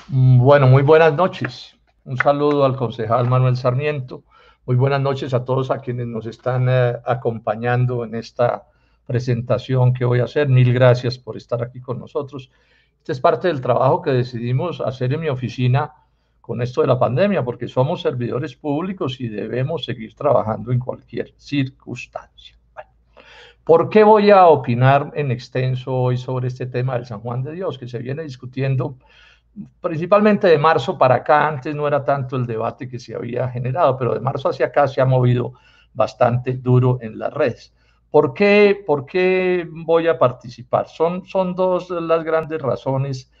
Bueno, muy buenas noches. Un saludo al concejal Manuel Sarmiento. Muy buenas noches a todos a quienes nos están acompañando en esta presentación que voy a hacer. Mil gracias por estar aquí con nosotros. Este es parte del trabajo que decidimos hacer en mi oficina con esto de la pandemia, porque somos servidores públicos y debemos seguir trabajando en cualquier circunstancia. Bueno, ¿por qué voy a opinar en extenso hoy sobre este tema del San Juan de Dios, que se viene discutiendo principalmente de marzo para acá? Antes no era tanto el debate que se había generado, pero de marzo hacia acá se ha movido bastante duro en las redes. ¿Por qué voy a participar? Son dos las grandes razones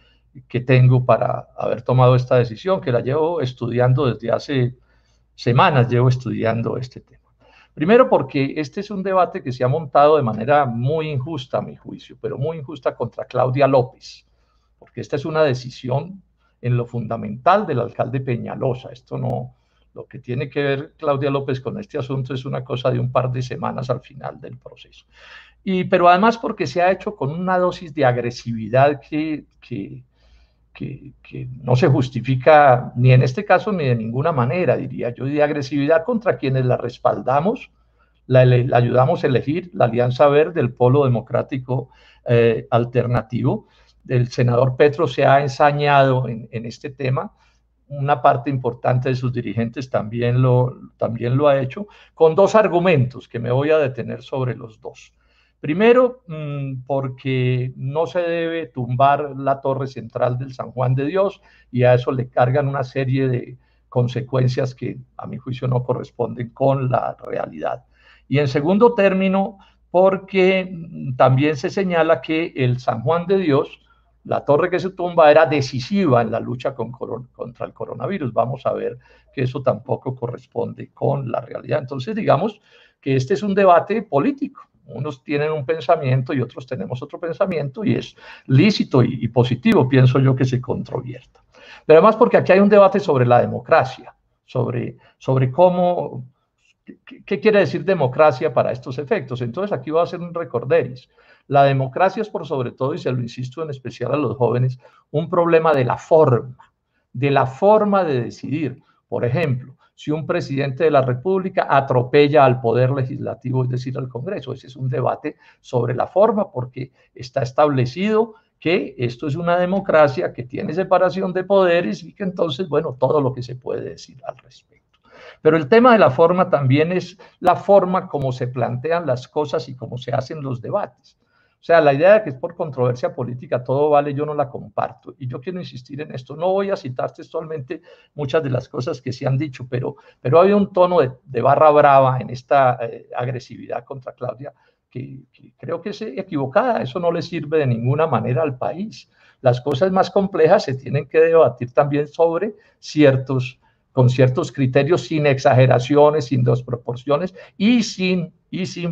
que tengo para haber tomado esta decisión, que la llevo estudiando desde hace semanas, llevo estudiando este tema. Primero porque este es un debate que se ha montado de manera muy injusta, a mi juicio, pero muy injusta contra Claudia López, porque esta es una decisión en lo fundamental del alcalde Peñalosa. Esto no, lo que tiene que ver Claudia López con este asunto es una cosa de un par de semanas al final del proceso. Pero además porque se ha hecho con una dosis de agresividad que no se justifica ni en este caso ni de ninguna manera, diría yo, de agresividad contra quienes la respaldamos, la ayudamos a elegir, la Alianza Verde, el Polo Democrático Alternativo. El senador Petro se ha ensañado en este tema, una parte importante de sus dirigentes también lo ha hecho, con dos argumentos que me voy a detener sobre los dos. Primero, porque no se debe tumbar la torre central del San Juan de Dios y a eso le cargan una serie de consecuencias que a mi juicio no corresponden con la realidad. Y en segundo término, porque también se señala que el San Juan de Dios, la torre que se tumba, era decisiva en la lucha contra el coronavirus. Vamos a ver que eso tampoco corresponde con la realidad. Entonces, digamos que este es un debate político. Unos tienen un pensamiento y otros tenemos otro pensamiento y es lícito y positivo, pienso yo, que se controvierta. Pero además porque aquí hay un debate sobre la democracia, sobre cómo, qué quiere decir democracia para estos efectos. Entonces aquí voy a hacer un recorderis. La democracia es por sobre todo, y se lo insisto en especial a los jóvenes, un problema de la forma de decidir. Por ejemplo, si un presidente de la República atropella al poder legislativo, es decir, al Congreso. Ese es un debate sobre la forma, porque está establecido que esto es una democracia que tiene separación de poderes y que entonces, bueno, todo lo que se puede decir al respecto. Pero el tema de la forma también es la forma como se plantean las cosas y cómo se hacen los debates. O sea, la idea de que es por controversia política todo vale, yo no la comparto. Y yo quiero insistir en esto. No voy a citar textualmente muchas de las cosas que se han dicho, pero hay un tono de barra brava en esta agresividad contra Claudia que creo que es equivocada. Eso no le sirve de ninguna manera al país. Las cosas más complejas se tienen que debatir también con ciertos criterios, sin exageraciones, sin desproporciones y sin,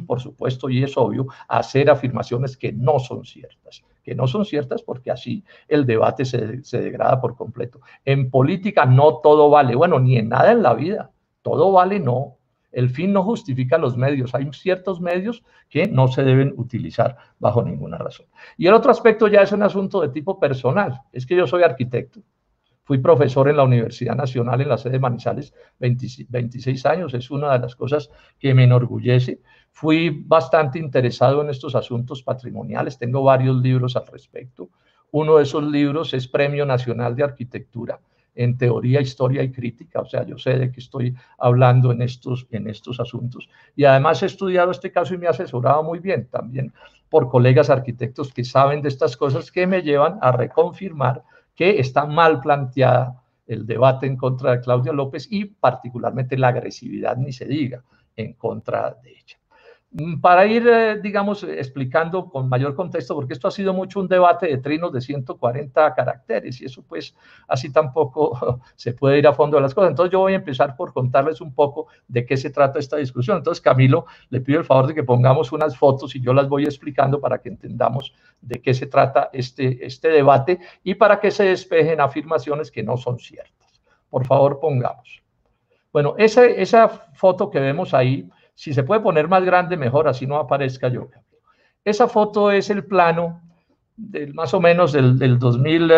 por supuesto, y es obvio, hacer afirmaciones que no son ciertas porque así el debate se degrada por completo. En política no todo vale, bueno, ni en nada en la vida, todo vale no. El fin no justifica los medios. Hay ciertos medios que no se deben utilizar bajo ninguna razón. Y el otro aspecto ya es un asunto de tipo personal. Es que yo soy arquitecto. Fui profesor en la Universidad Nacional en la sede de Manizales 26 años, es una de las cosas que me enorgullece. Fui bastante interesado en estos asuntos patrimoniales, tengo varios libros al respecto. Uno de esos libros es Premio Nacional de Arquitectura en Teoría, Historia y Crítica, o sea, yo sé de qué estoy hablando en estos asuntos. Y además he estudiado este caso y me he asesorado muy bien también por colegas arquitectos que saben de estas cosas que me llevan a reconfirmar que está mal planteada el debate en contra de Claudia López y particularmente la agresividad, ni se diga, en contra de ella. Para ir, digamos, explicando con mayor contexto, porque esto ha sido mucho un debate de trinos de 140 caracteres y eso pues así tampoco se puede ir a fondo de las cosas. Entonces yo voy a empezar por contarles un poco de qué se trata esta discusión. Entonces Camilo, le pido el favor de que pongamos unas fotos y yo las voy explicando para que entendamos de qué se trata este debate y para que se despejen afirmaciones que no son ciertas. Por favor, pongamos. Bueno, esa foto que vemos ahí, si se puede poner más grande, mejor, así no aparezca yo. Esa foto es el plano más o menos del 2000,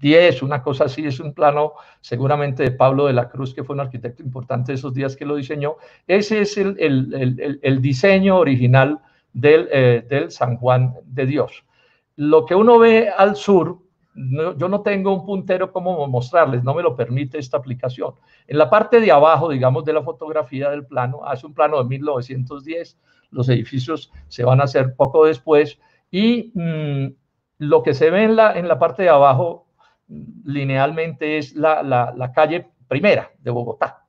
10, una cosa así, es un plano seguramente de Pablo de la Cruz, que fue un arquitecto importante de esos días que lo diseñó. Ese es el diseño original del San Juan de Dios. Lo que uno ve al sur, yo no tengo un puntero como mostrarles, no me lo permite esta aplicación. En la parte de abajo, digamos, de la fotografía del plano, hace un plano de 1910, los edificios se van a hacer poco después, y lo que se ve en la parte de abajo linealmente es la calle Primera de Bogotá.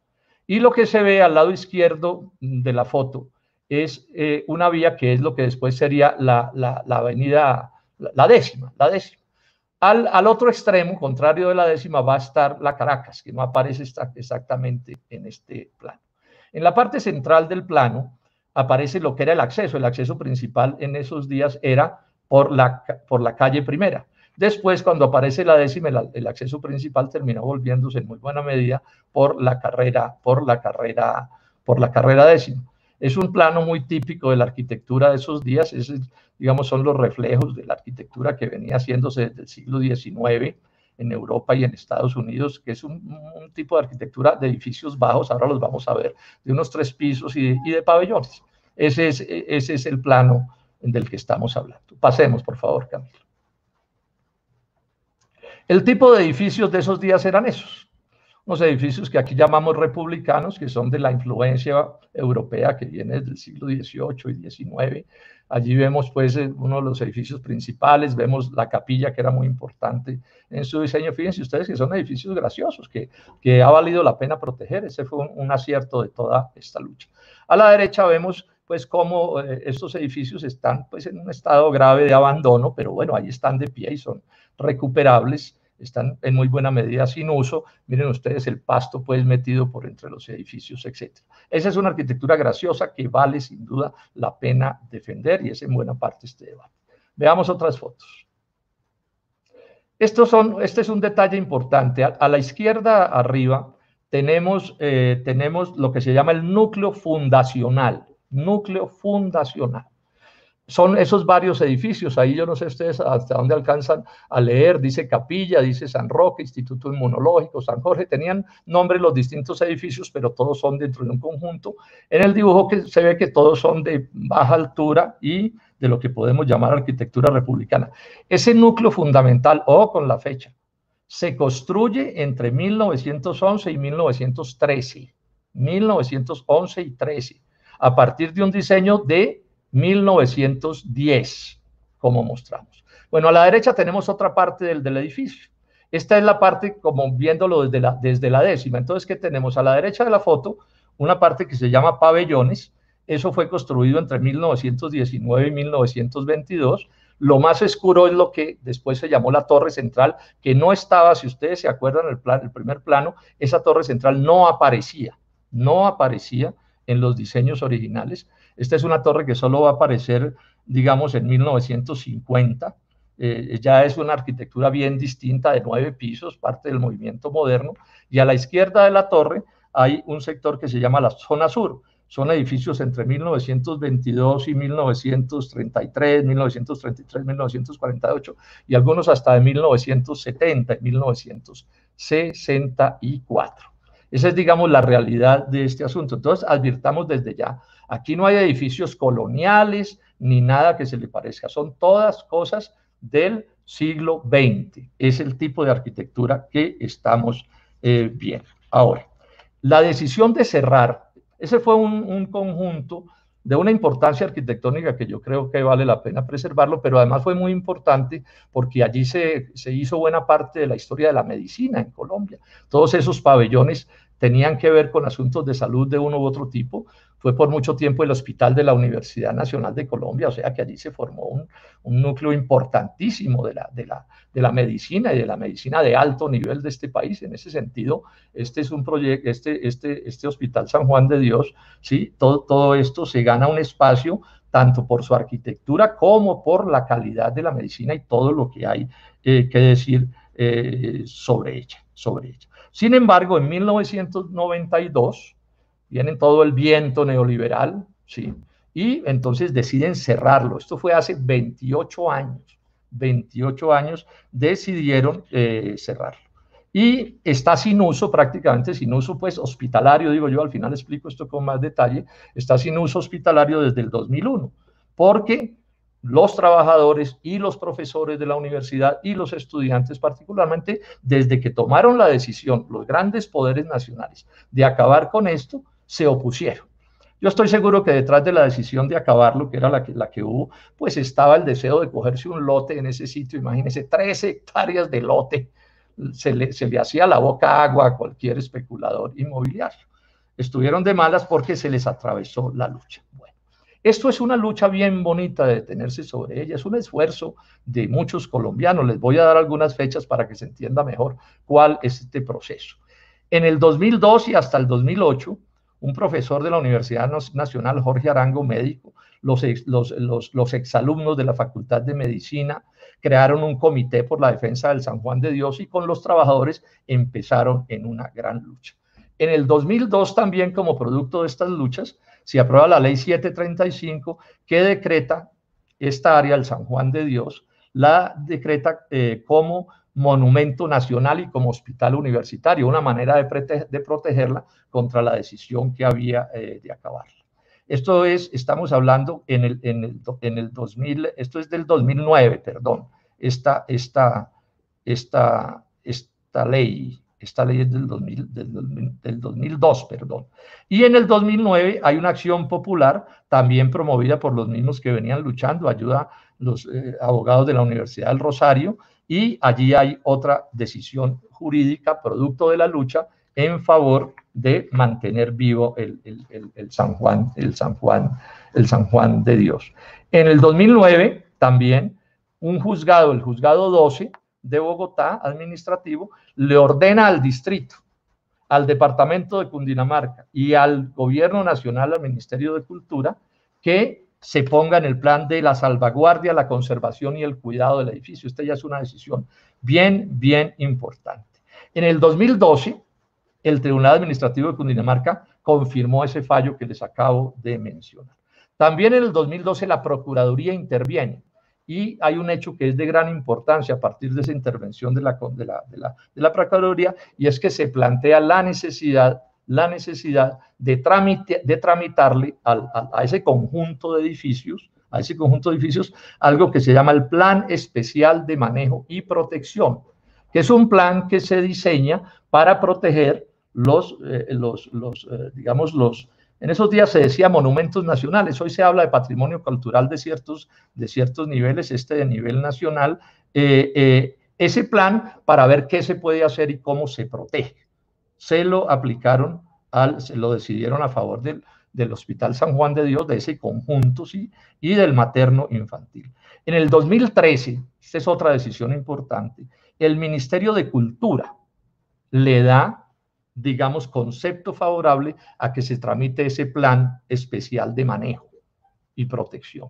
Y lo que se ve al lado izquierdo de la foto es una vía que es lo que después sería la avenida, la décima. Al otro extremo, contrario de la décima, va a estar la Caracas, que no aparece exactamente en este plano. En la parte central del plano aparece lo que era el acceso principal en esos días era por la calle Primera. Después, cuando aparece la décima, el acceso principal terminó volviéndose en muy buena medida por la carrera décima. Es un plano muy típico de la arquitectura de esos días, digamos, son los reflejos de la arquitectura que venía haciéndose desde el siglo XIX en Europa y en Estados Unidos, que es un tipo de arquitectura de edificios bajos, ahora los vamos a ver, de unos 3 pisos y de pabellones. Ese es el plano del que estamos hablando. Pasemos, por favor, Camilo. El tipo de edificios de esos días eran esos. Unos edificios que aquí llamamos republicanos, que son de la influencia europea que viene desde el siglo XVIII y XIX. Allí vemos pues uno de los edificios principales, vemos la capilla, que era muy importante en su diseño. Fíjense ustedes que son edificios graciosos, que ha valido la pena proteger. Ese fue un acierto de toda esta lucha. A la derecha vemos pues cómo estos edificios están pues en un estado grave de abandono, pero bueno, ahí están de pie y son recuperables, están en muy buena medida sin uso. Miren ustedes el pasto pues metido por entre los edificios, etc. Esa es una arquitectura graciosa que vale sin duda la pena defender, y es en buena parte este debate. Veamos otras fotos. Este es un detalle importante. A la izquierda arriba tenemos lo que se llama el núcleo fundacional. Núcleo fundacional. Son esos varios edificios, ahí yo no sé ustedes hasta dónde alcanzan a leer, dice Capilla, dice San Roque, Instituto Inmunológico, San Jorge, tenían nombres los distintos edificios, pero todos son dentro de un conjunto. En el dibujo que se ve que todos son de baja altura y de lo que podemos llamar arquitectura republicana. Ese núcleo fundamental, con la fecha, se construye entre 1911 y 1913, 1911 y 13, a partir de un diseño de 1910, como mostramos. Bueno, a la derecha tenemos otra parte del edificio. Esta es la parte como viéndolo desde la décima. Entonces, ¿qué tenemos? A la derecha de la foto, una parte que se llama pabellones. Eso fue construido entre 1919 y 1922. Lo más oscuro es lo que después se llamó la torre central, que no estaba, si ustedes se acuerdan, el primer plano, esa torre central no aparecía en los diseños originales. Esta es una torre que solo va a aparecer, digamos, en 1950. Ya es una arquitectura bien distinta, de 9 pisos, parte del movimiento moderno. Y a la izquierda de la torre hay un sector que se llama la zona sur. Son edificios entre 1922 y 1933, 1948, y algunos hasta de 1970 y 1964. Esa es, digamos, la realidad de este asunto. Entonces, advirtamos desde ya, aquí no hay edificios coloniales ni nada que se le parezca, son todas cosas del siglo XX. Es el tipo de arquitectura que estamos viendo. Ahora, la decisión de cerrar, ese fue un conjunto de una importancia arquitectónica que yo creo que vale la pena preservarlo, pero además fue muy importante porque allí se hizo buena parte de la historia de la medicina en Colombia. Todos esos pabellones tenían que ver con asuntos de salud de uno u otro tipo. Fue por mucho tiempo el hospital de la Universidad Nacional de Colombia, o sea que allí se formó un núcleo importantísimo de la medicina y de la medicina de alto nivel de este país. En ese sentido, este es un proyecto, este Hospital San Juan de Dios, ¿sí? Todo esto se gana un espacio tanto por su arquitectura como por la calidad de la medicina y todo lo que hay que decir sobre ella. Sin embargo, en 1992 viene todo el viento neoliberal, ¿sí? Y entonces deciden cerrarlo. Esto fue hace 28 años. 28 años, decidieron cerrarlo. Y está sin uso, prácticamente sin uso, pues hospitalario, digo yo, al final explico esto con más detalle, está sin uso hospitalario desde el 2001, porque los trabajadores y los profesores de la universidad y los estudiantes particularmente, desde que tomaron la decisión, los grandes poderes nacionales, de acabar con esto, se opusieron. Yo estoy seguro que detrás de la decisión de acabarlo, que era la que hubo, pues estaba el deseo de cogerse un lote en ese sitio, imagínense, 13 hectáreas de lote, se le hacía la boca agua a cualquier especulador inmobiliario. Estuvieron de malas porque se les atravesó la lucha. Bueno, esto es una lucha bien bonita de detenerse sobre ella, es un esfuerzo de muchos colombianos. Les voy a dar algunas fechas para que se entienda mejor cuál es este proceso. En el 2002 y hasta el 2008, un profesor de la Universidad Nacional, Jorge Arango, médico, los exalumnos de la Facultad de Medicina, crearon un comité por la defensa del San Juan de Dios y con los trabajadores empezaron en una gran lucha. En el 2002 también, como producto de estas luchas, se aprueba la ley 735 que decreta esta área del San Juan de Dios, la decreta como monumento nacional y como hospital universitario, una manera de protegerla contra la decisión que había de acabarla. Esto es, estamos hablando en el 2000, esto es del 2009, perdón, esta ley es del 2002, perdón. Y en el 2009 hay una acción popular también promovida por los mismos que venían luchando, ayuda a los abogados de la Universidad del Rosario, y allí hay otra decisión jurídica producto de la lucha en favor de mantener vivo el San Juan de Dios. En el 2009 también un juzgado, el juzgado 12 de Bogotá, administrativo, le ordena al distrito, al departamento de Cundinamarca y al gobierno nacional, al Ministerio de Cultura, que se ponga en el plan de la salvaguardia, la conservación y el cuidado del edificio. Esta ya es una decisión bien importante. En el 2012, el Tribunal Administrativo de Cundinamarca confirmó ese fallo que les acabo de mencionar. También en el 2012 la Procuraduría interviene y hay un hecho que es de gran importancia a partir de esa intervención de la Procuraduría, y es que se plantea la necesidad de tramitarle a ese conjunto de edificios, algo que se llama el Plan Especial de Manejo y Protección, que es un plan que se diseña para proteger en esos días se decía monumentos nacionales, hoy se habla de patrimonio cultural de ciertos niveles, de nivel nacional, ese plan para ver qué se puede hacer y cómo se protege. Se lo aplicaron, se lo decidieron a favor del Hospital San Juan de Dios, de ese conjunto, ¿sí? Y del materno infantil. En el 2013, esta es otra decisión importante, el Ministerio de Cultura le da, digamos, concepto favorable a que se tramite ese plan especial de manejo y protección.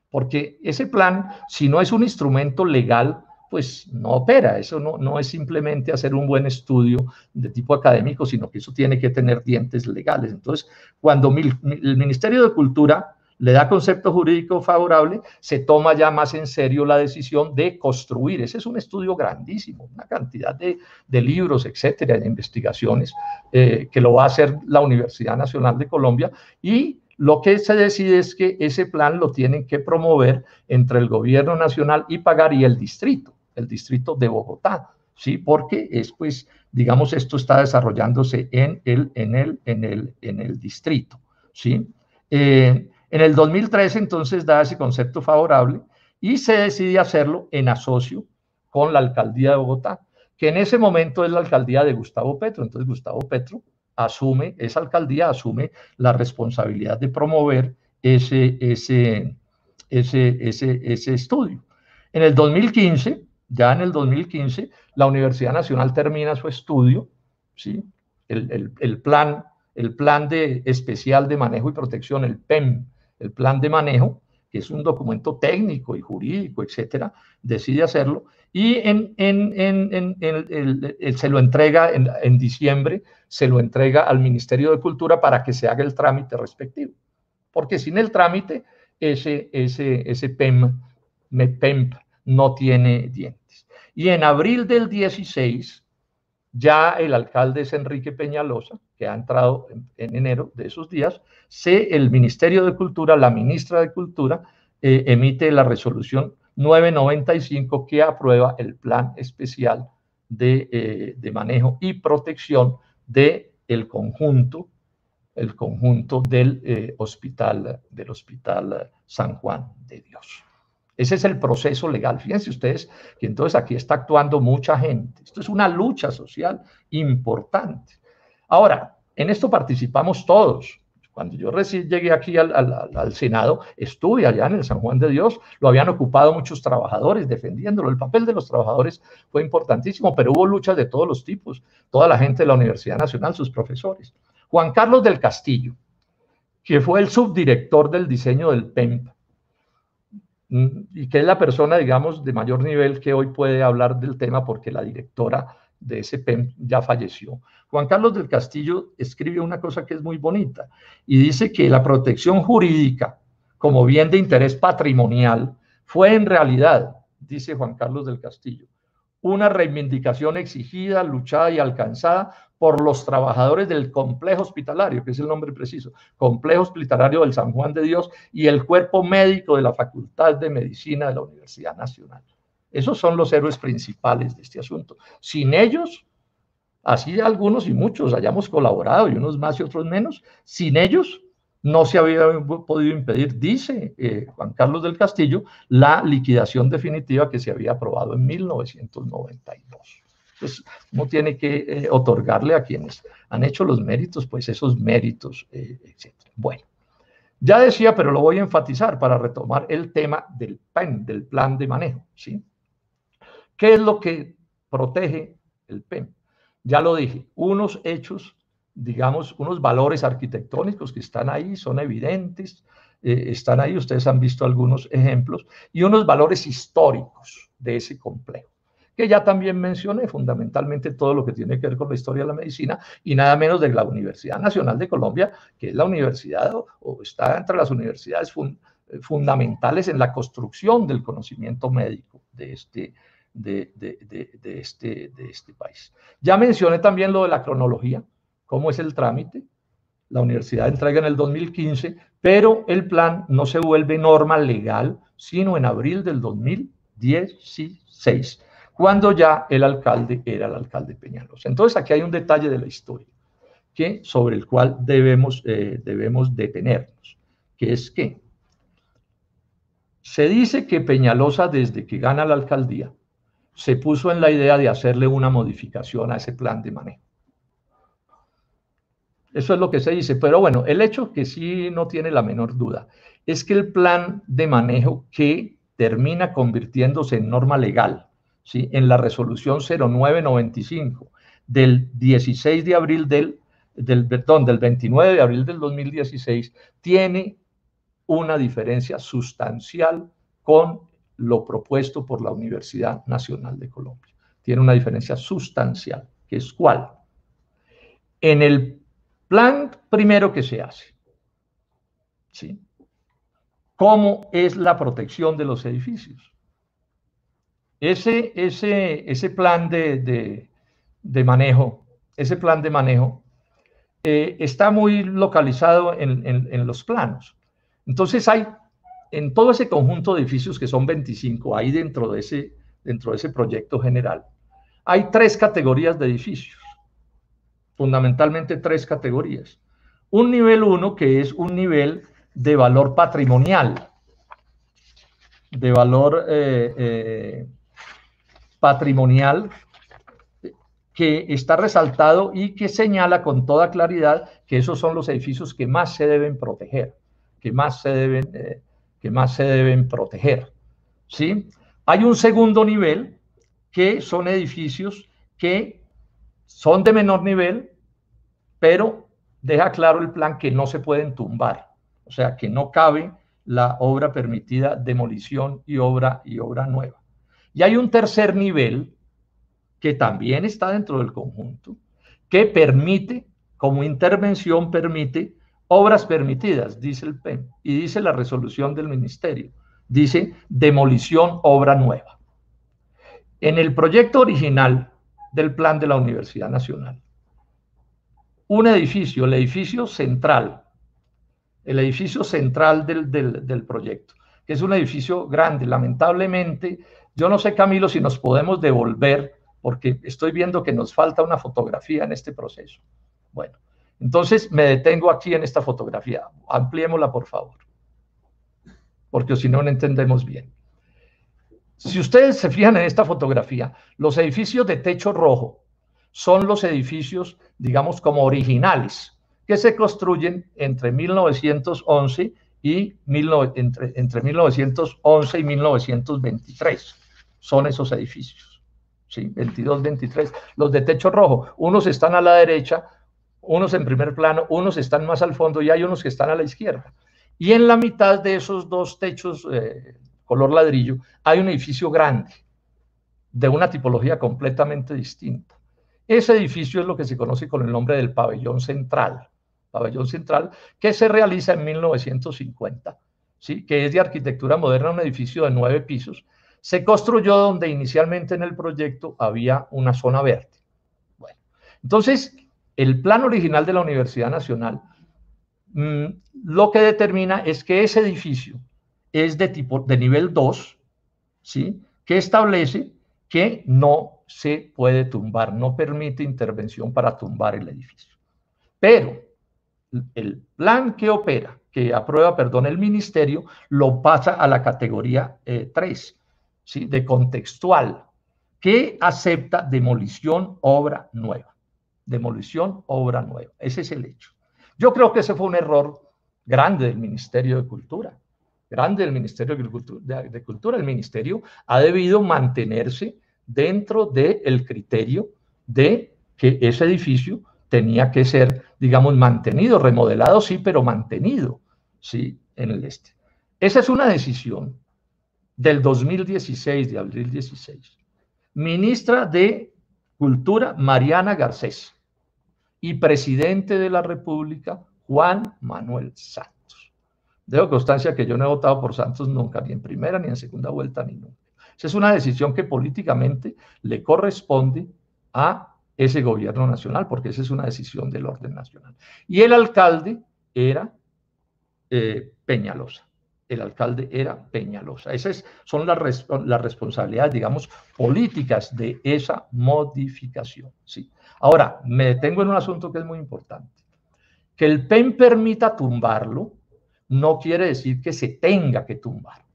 Porque ese plan, si no es un instrumento legal, pues no opera. Eso no es simplemente hacer un buen estudio de tipo académico, sino que eso tiene que tener dientes legales. Entonces, cuando el Ministerio de Cultura le da concepto jurídico favorable, se toma ya más en serio la decisión de construir. Ese es un estudio grandísimo, una cantidad de libros, etcétera, de investigaciones, que lo va a hacer la Universidad Nacional de Colombia, y lo que se decide es que ese plan lo tienen que promover entre el gobierno nacional y pagar, y el distrito de Bogotá, ¿sí? Porque es, pues, digamos, esto está desarrollándose en el distrito, ¿sí? En el 2013, entonces, da ese concepto favorable y se decide hacerlo en asocio con la alcaldía de Bogotá, que en ese momento es la alcaldía de Gustavo Petro. Entonces, Gustavo Petro esa alcaldía asume la responsabilidad de promover ese estudio. En el 2015, la Universidad Nacional termina su estudio, ¿sí? El plan especial de manejo y protección, el PEM, el plan de manejo, que es un documento técnico y jurídico, etcétera, decide hacerlo, y se lo entrega en diciembre, se lo entrega al Ministerio de Cultura para que se haga el trámite respectivo. Porque sin el trámite, ese PEM no tiene dientes. Y en abril del 16, ya el alcalde es Enrique Peñalosa, que ha entrado en enero de esos días, el Ministerio de Cultura, la ministra de Cultura, emite la resolución 995 que aprueba el plan especial de manejo y protección del conjunto del hospital San Juan de Dios. Ese es el proceso legal. Fíjense ustedes que entonces aquí está actuando mucha gente. Esto es una lucha social importante. Ahora, en esto participamos todos. Cuando yo recién llegué aquí al Senado, estuve allá en el San Juan de Dios, lo habían ocupado muchos trabajadores defendiéndolo. El papel de los trabajadores fue importantísimo, pero hubo luchas de todos los tipos, toda la gente de la Universidad Nacional, sus profesores. Juan Carlos del Castillo, que fue el subdirector del diseño del PEMP, y que es la persona, digamos, de mayor nivel que hoy puede hablar del tema porque la directora de ese PEMP ya falleció. Juan Carlos del Castillo escribe una cosa que es muy bonita y dice que la protección jurídica como bien de interés patrimonial fue en realidad, dice Juan Carlos del Castillo, una reivindicación exigida, luchada y alcanzada por los trabajadores del complejo hospitalario, que es el nombre preciso, complejo hospitalario del San Juan de Dios y el cuerpo médico de la Facultad de Medicina de la Universidad Nacional. Esos son los héroes principales de este asunto. Sin ellos, así algunos y muchos hayamos colaborado, y unos más y otros menos, sin ellos no se había podido impedir, dice Juan Carlos del Castillo, la liquidación definitiva que se había aprobado en 1992. Entonces, uno tiene que otorgarle a quienes han hecho los méritos, pues esos méritos, etc. Bueno, ya decía, pero lo voy a enfatizar para retomar el tema del PEN, del plan de manejo, ¿sí? ¿Qué es lo que protege el PEN? Ya lo dije, unos hechos, digamos, unos valores arquitectónicos que están ahí, son evidentes, están ahí, ustedes han visto algunos ejemplos, y unos valores históricos de ese complejo, que ya también mencioné, fundamentalmente todo lo que tiene que ver con la historia de la medicina, y nada menos de la Universidad Nacional de Colombia, que es la universidad, o está entre las universidades fundamentales en la construcción del conocimiento médico de este país. Ya mencioné también lo de la cronología, cómo es el trámite. La universidad entrega en el 2015, pero el plan no se vuelve norma legal sino en abril del 2016, cuando ya el alcalde era el alcalde Peñalosa. Entonces aquí hay un detalle de la historia sobre el cual debemos detenernos, que es que se dice que Peñalosa, desde que gana la alcaldía, se puso en la idea de hacerle una modificación a ese plan de manejo. Eso es lo que se dice, pero bueno, el hecho que sí no tiene la menor duda es que el plan de manejo que termina convirtiéndose en norma legal, ¿sí?, en la resolución 0995 del 16 de abril del 29 de abril del 2016, tiene una diferencia sustancial con lo propuesto por la Universidad Nacional de Colombia. Tiene una diferencia sustancial, que es ¿cuál? En el plan primero que se hace, ¿sí?, ¿cómo es la protección de los edificios? Ese plan de manejo, está muy localizado en los planos. Entonces hay, en todo ese conjunto de edificios, que son 25, ahí dentro de ese proyecto general, hay 3 categorías de edificios, fundamentalmente 3 categorías. Un nivel 1, que es un nivel de valor patrimonial, que está resaltado y que señala con toda claridad que esos son los edificios que más se deben proteger, que más se deben proteger, ¿sí? Hay un segundo nivel, que son edificios que son de menor nivel, pero deja claro el plan que no se pueden tumbar, o sea, que no cabe la obra permitida, demolición y obra nueva. Y hay un tercer nivel, que también está dentro del conjunto, que permite, como intervención, permite obras permitidas, dice el PEN, y dice la resolución del ministerio, dice demolición, obra nueva. En el proyecto original del plan de la Universidad Nacional, un edificio, el edificio central del proyecto, que es un edificio grande. Lamentablemente, yo no sé, Camilo, si nos podemos devolver, porque estoy viendo que nos falta una fotografía en este proceso. Bueno, entonces me detengo aquí en esta fotografía. Ampliémosla, por favor, porque si no, no entendemos bien. Si ustedes se fijan en esta fotografía, los edificios de techo rojo son los edificios, digamos, como originales, que se construyen entre 1911 y entre 1911 y 1923. Son esos edificios, ¿sí? 22, 23. Los de techo rojo, unos están a la derecha, unos en primer plano, unos están más al fondo y hay unos que están a la izquierda. Y en la mitad de esos dos techos color ladrillo hay un edificio grande de una tipología completamente distinta. Ese edificio es lo que se conoce con el nombre del pabellón central, que se realiza en 1950, ¿sí? Que es de arquitectura moderna, un edificio de 9 pisos. Se construyó donde inicialmente en el proyecto había una zona verde. Bueno, entonces, el plan original de la Universidad Nacional lo que determina es que ese edificio es de nivel 2, ¿sí? Que establece que no se puede tumbar, no permite intervención para tumbar el edificio. Pero el plan que opera, que aprueba, perdón, el ministerio, lo pasa a la categoría 3, ¿sí? De contextual, que acepta demolición, obra nueva. Demolición, obra nueva. Ese es el hecho. Yo creo que ese fue un error grande del Ministerio de Cultura. Grande del Ministerio de Cultura. El Ministerio ha debido mantenerse dentro del criterio de que ese edificio tenía que ser, digamos, mantenido, remodelado, sí, pero mantenido, sí, en el este. Esa es una decisión del 2016, de abril 16. Ministra de Cultura, Mariana Garcés, y presidente de la República, Juan Manuel Santos. Dejo constancia que yo no he votado por Santos nunca, ni en primera, ni en segunda vuelta, ni nunca. Esa es una decisión que políticamente le corresponde a ese gobierno nacional, porque esa es una decisión del orden nacional. Y el alcalde era Peñalosa. El alcalde era Peñalosa. Esas son las responsabilidades, digamos, políticas de esa modificación. ¿Sí? Ahora, me detengo en un asunto que es muy importante. Que el PEN permita tumbarlo no quiere decir que se tenga que tumbar.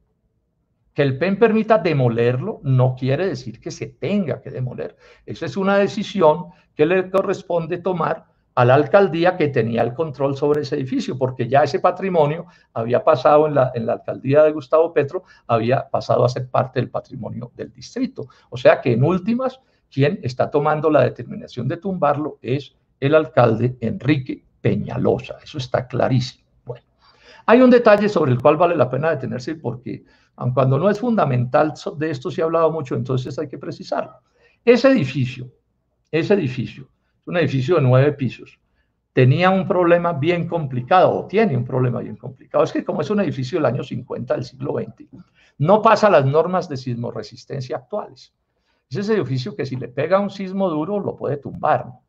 Que el PEN permita demolerlo no quiere decir que se tenga que demoler. Esa es una decisión que le corresponde tomar a la alcaldía que tenía el control sobre ese edificio, porque ya ese patrimonio había pasado en la alcaldía de Gustavo Petro, había pasado a ser parte del patrimonio del distrito. O sea que en últimas, quien está tomando la determinación de tumbarlo es el alcalde Enrique Peñalosa. Eso está clarísimo. Bueno, hay un detalle sobre el cual vale la pena detenerse porque, aun cuando no es fundamental, de esto se ha hablado mucho, entonces hay que precisarlo. Ese edificio, es un edificio de 9 pisos, tenía un problema bien complicado, o tiene un problema bien complicado. Es que como es un edificio del año 50 del siglo XX, no pasa las normas de sismoresistencia actuales. Es ese edificio que si le pega un sismo duro lo puede tumbar, ¿no?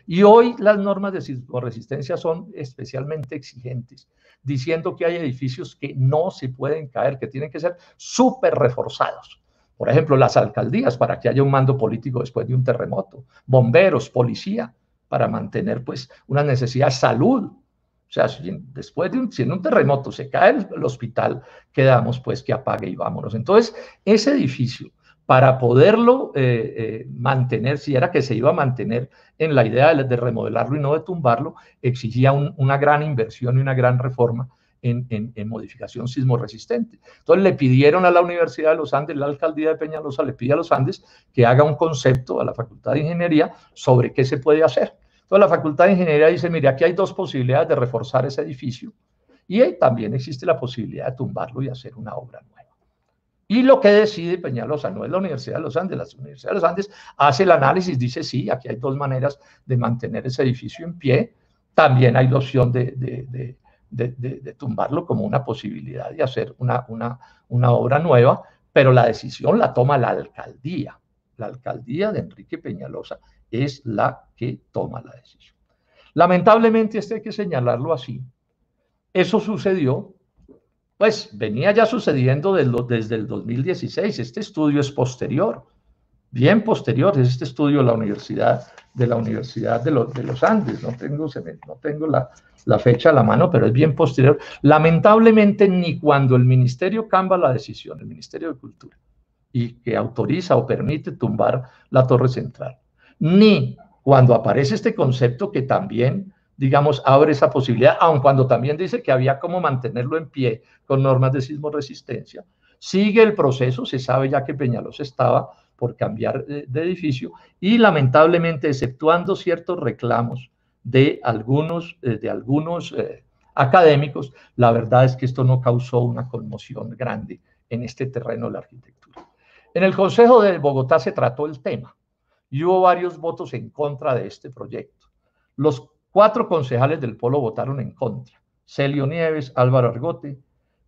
Y hoy las normas de sismoresistencia son especialmente exigentes, diciendo que hay edificios que no se pueden caer, que tienen que ser súper reforzados. Por ejemplo, las alcaldías para que haya un mando político después de un terremoto, bomberos, policía, para mantener pues una necesidad de salud. O sea, después de si en un terremoto se cae el hospital, quedamos pues que apague y vámonos. Entonces, ese edificio, para poderlo mantener, si era que se iba a mantener en la idea de remodelarlo y no de tumbarlo, exigía una gran inversión y una gran reforma en modificación sismoresistente. Entonces le pidieron a la Universidad de los Andes, la alcaldía de Peñalosa le pide a los Andes que haga un concepto a la Facultad de Ingeniería sobre qué se puede hacer. Entonces la Facultad de Ingeniería dice, mire, aquí hay dos posibilidades de reforzar ese edificio y también existe la posibilidad de tumbarlo y hacer una obra nueva. Y lo que decide Peñalosa, no es la Universidad de los Andes, la Universidad de los Andes hace el análisis, dice, sí, aquí hay dos maneras de mantener ese edificio en pie, también hay la opción de tumbarlo como una posibilidad de hacer una obra nueva, pero la decisión la toma la alcaldía. la alcaldía de Enrique Peñalosa es la que toma la decisión. Lamentablemente, hay que señalarlo así, eso sucedió, pues venía ya sucediendo desde el 2016, este estudio es posterior, bien posterior, es este estudio de la Universidad de los Andes, no tengo la fecha a la mano, pero es bien posterior. Lamentablemente, ni cuando el Ministerio cambia la decisión, el Ministerio de Cultura, y que autoriza o permite tumbar la Torre Central, ni cuando aparece este concepto que también, digamos, abre esa posibilidad, aun cuando también dice que había como mantenerlo en pie con normas de sismo resistencia, sigue el proceso, se sabe ya que Peñalosa estaba por cambiar de edificio y lamentablemente, exceptuando ciertos reclamos de algunos académicos, la verdad es que esto no causó una conmoción grande en este terreno de la arquitectura. En el Consejo de Bogotá se trató el tema y hubo varios votos en contra de este proyecto. Los 4 concejales del Polo votaron en contra. Celio Nieves, Álvaro Argote,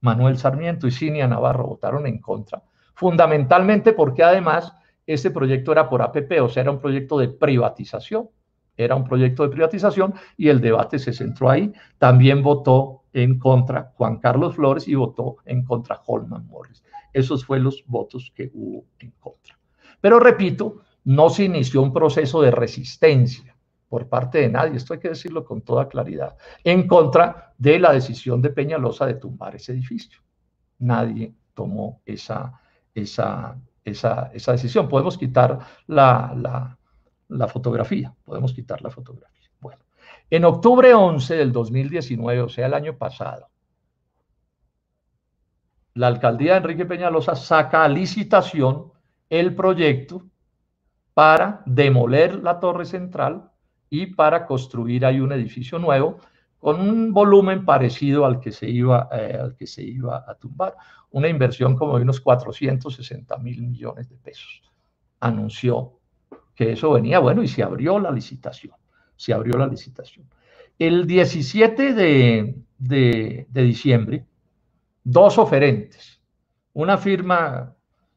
Manuel Sarmiento y Cinia Navarro votaron en contra, fundamentalmente porque además este proyecto era por APP, o sea, era un proyecto de privatización. Era un proyecto de privatización y el debate se centró ahí. También votó en contra Juan Carlos Flores y votó en contra Holman Morris. Esos fueron los votos que hubo en contra. Pero repito, no se inició un proceso de resistencia por parte de nadie, esto hay que decirlo con toda claridad, en contra de la decisión de Peñalosa de tumbar ese edificio. Nadie tomó esa decisión. Podemos quitar la fotografía, podemos quitar la fotografía. Bueno, en octubre 11 del 2019, o sea, el año pasado, la alcaldía de Enrique Peñalosa saca a licitación el proyecto para demoler la Torre Central y para construir ahí un edificio nuevo con un volumen parecido al que se iba a tumbar, una inversión como de unos 460.000 millones de pesos. Anunció que eso venía, bueno, y se abrió la licitación. El 17 de diciembre, 2 oferentes, una firma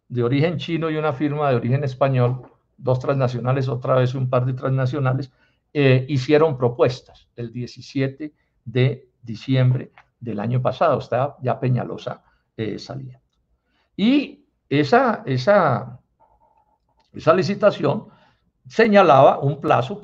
de origen chino y una firma de origen español, 2 transnacionales, otra vez un par de transnacionales, hicieron propuestas el 17 de diciembre del año pasado. Estaba ya Peñalosa saliendo. Y esa licitación señalaba un plazo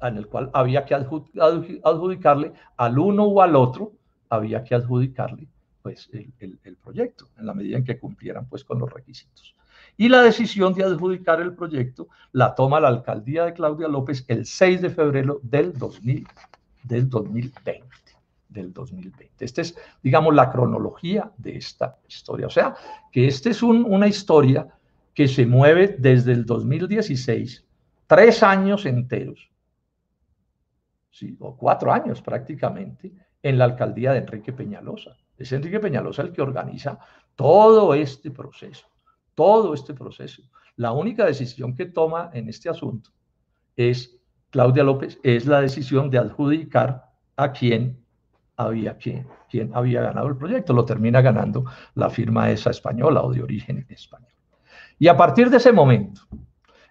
en el cual había que adjudicarle al uno o al otro, había que adjudicarle pues, el proyecto, en la medida en que cumplieran pues, con los requisitos. Y la decisión de adjudicar el proyecto la toma la alcaldía de Claudia López el 6 de febrero del 2020. Esta es, digamos, la cronología de esta historia. O sea, que esta es una historia que se mueve desde el 2016, 3 años enteros, ¿sí? O 4 años prácticamente, en la alcaldía de Enrique Peñalosa. Es Enrique Peñalosa el que organiza todo este proceso. La única decisión que toma en este asunto es Claudia López, es la decisión de adjudicar a quién había ganado el proyecto. Lo termina ganando la firma esa española o de origen español. Y a partir de ese momento,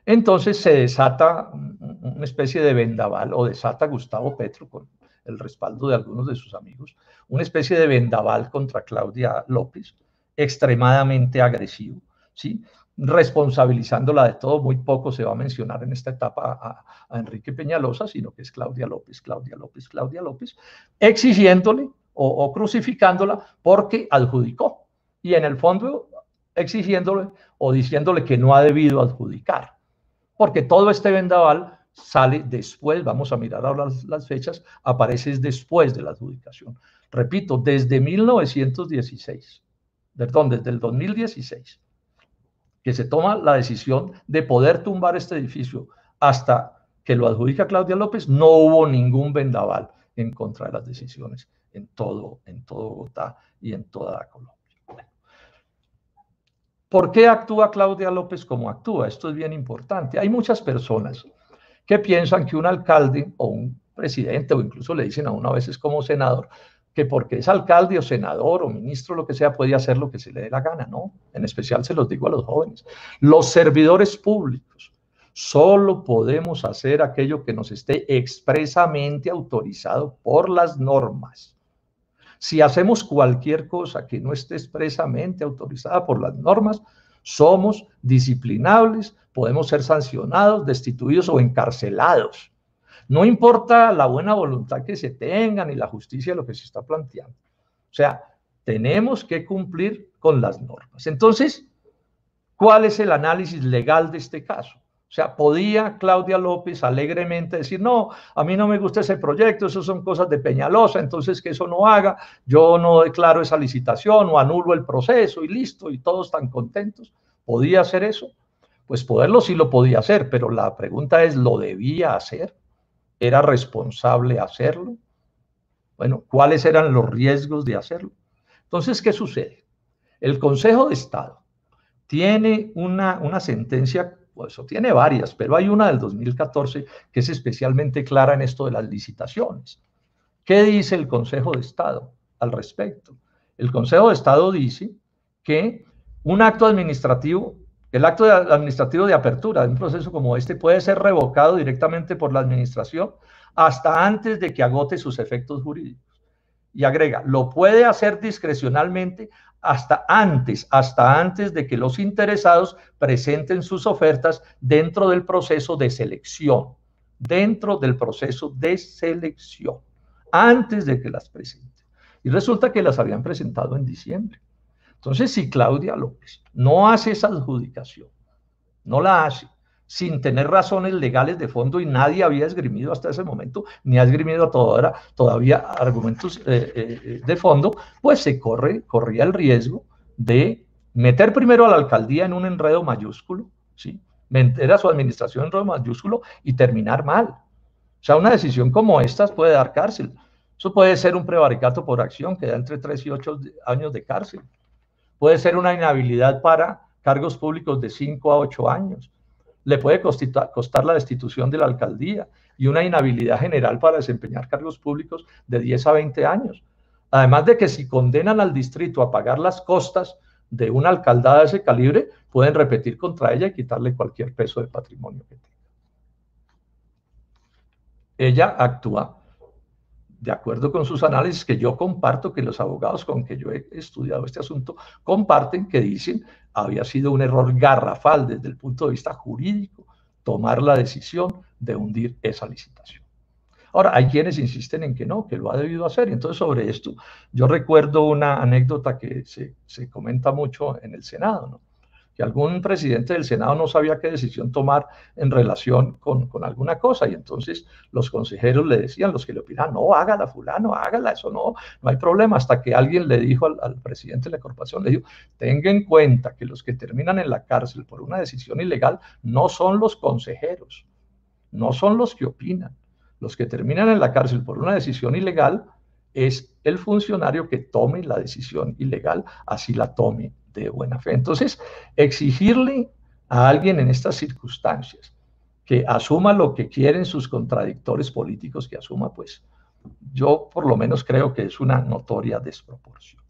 entonces se desata una especie de vendaval, o desata Gustavo Petro con el respaldo de algunos de sus amigos, una especie de vendaval contra Claudia López, extremadamente agresivo, ¿sí? Responsabilizándola de todo. Muy poco se va a mencionar en esta etapa a Enrique Peñalosa, sino que es Claudia López, exigiéndole o crucificándola porque adjudicó. Y en el fondo exigiéndole o diciéndole que no ha debido adjudicar, porque todo este vendaval sale después, vamos a mirar ahora las fechas, aparece después de la adjudicación. Repito, desde 1916, desde el 2016, que se toma la decisión de poder tumbar este edificio hasta que lo adjudica Claudia López, no hubo ningún vendaval en contra de las decisiones en todo Bogotá y en toda Colombia. ¿Por qué actúa Claudia López como actúa? Esto es bien importante. Hay muchas personas que piensan que un alcalde o un presidente, o incluso le dicen a uno a veces como senador, que porque es alcalde o senador o ministro, lo que sea, puede hacer lo que se le dé la gana, ¿no? En especial se los digo a los jóvenes. Los servidores públicos solo podemos hacer aquello que nos esté expresamente autorizado por las normas. Si hacemos cualquier cosa que no esté expresamente autorizada por las normas, somos disciplinables, podemos ser sancionados, destituidos o encarcelados. No importa la buena voluntad que se tenga ni la justicia de lo que se está planteando. O sea, tenemos que cumplir con las normas. Entonces, ¿cuál es el análisis legal de este caso? O sea, podía Claudia López alegremente decir, no, a mí no me gusta ese proyecto, eso son cosas de Peñalosa, entonces que eso no haga, yo no declaro esa licitación o anulo el proceso y listo, y todos están contentos. ¿Podía hacer eso? Pues poderlo sí lo podía hacer, pero la pregunta es, ¿lo debía hacer? ¿Era responsable hacerlo? Bueno, ¿cuáles eran los riesgos de hacerlo? Entonces, ¿qué sucede? El Consejo de Estado tiene una sentencia, pues, o tiene varias, pero hay una del 2014 que es especialmente clara en esto de las licitaciones. ¿Qué dice el Consejo de Estado al respecto? El Consejo de Estado dice que un acto administrativo, el acto administrativo de apertura de un proceso como este puede ser revocado directamente por la administración hasta antes de que agote sus efectos jurídicos. Y agrega, lo puede hacer discrecionalmente hasta antes de que los interesados presenten sus ofertas dentro del proceso de selección, antes de que las presenten. Y resulta que las habían presentado en diciembre. Entonces, si Claudia López no hace esa adjudicación, no la hace, sin tener razones legales de fondo, y nadie había esgrimido hasta ese momento, ni ha esgrimido todavía argumentos de fondo, pues se corría el riesgo de meter primero a la alcaldía en un enredo mayúsculo, ¿sí? Meter a su administración en un enredo mayúsculo y terminar mal. O sea, una decisión como esta puede dar cárcel. Eso puede ser un prevaricato por acción que da entre 3 y 8 años de cárcel. Puede ser una inhabilidad para cargos públicos de 5 a 8 años. Le puede costar la destitución de la alcaldía y una inhabilidad general para desempeñar cargos públicos de 10 a 20 años. Además de que si condenan al distrito a pagar las costas de una alcaldada de ese calibre, pueden repetir contra ella y quitarle cualquier peso de patrimonio que tenga. Ella actúa de acuerdo con sus análisis, que yo comparto, que los abogados con que yo he estudiado este asunto comparten, que dicen había sido un error garrafal desde el punto de vista jurídico tomar la decisión de hundir esa licitación. Ahora, hay quienes insisten en que no, que lo ha debido hacer. Entonces, sobre esto, yo recuerdo una anécdota que se comenta mucho en el Senado, ¿no? Que algún presidente del Senado no sabía qué decisión tomar en relación con alguna cosa, y entonces los consejeros le decían, los que le opinaban, no, hágala fulano, hágala, eso no hay problema, hasta que alguien le dijo al presidente de la corporación, le dijo, tenga en cuenta que los que terminan en la cárcel por una decisión ilegal no son los consejeros, no son los que opinan, los que terminan en la cárcel por una decisión ilegal es el funcionario que tome la decisión ilegal, así la tome de buena fe. Entonces, exigirle a alguien en estas circunstancias que asuma lo que quieren sus contradictores políticos que asuma, pues yo por lo menos creo que es una notoria desproporción.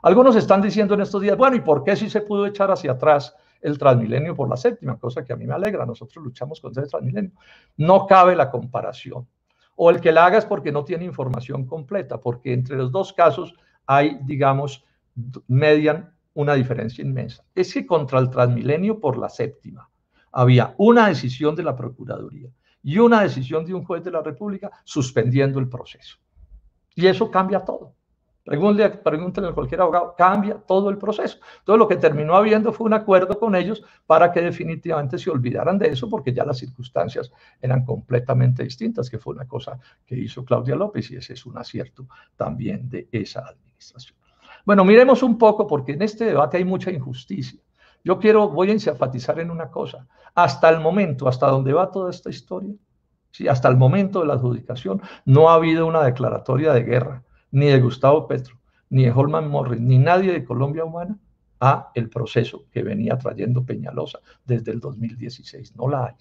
Algunos están diciendo en estos días, bueno, ¿y por qué si se pudo echar hacia atrás el Transmilenio por la séptima? Cosa que a mí me alegra, nosotros luchamos contra el Transmilenio. No cabe la comparación. O el que la haga es porque no tiene información completa, porque entre los dos casos hay, digamos, median una diferencia inmensa. Es que contra el Transmilenio por la séptima había una decisión de la Procuraduría y una decisión de un juez de la República suspendiendo el proceso. Y eso cambia todo. Pregúntenle a cualquier abogado, cambia todo el proceso. Entonces lo que terminó habiendo fue un acuerdo con ellos para que definitivamente se olvidaran de eso, porque ya las circunstancias eran completamente distintas, que fue una cosa que hizo Claudia López, y ese es un acierto también de esa administración. Bueno, miremos un poco, porque en este debate hay mucha injusticia. Voy a enfatizar en una cosa. Hasta el momento, hasta donde va toda esta historia, ¿sí? Hasta el momento de la adjudicación, no ha habido una declaratoria de guerra, ni de Gustavo Petro, ni de Holman Morris, ni nadie de Colombia Humana a el proceso que venía trayendo Peñalosa desde el 2016. No la hay.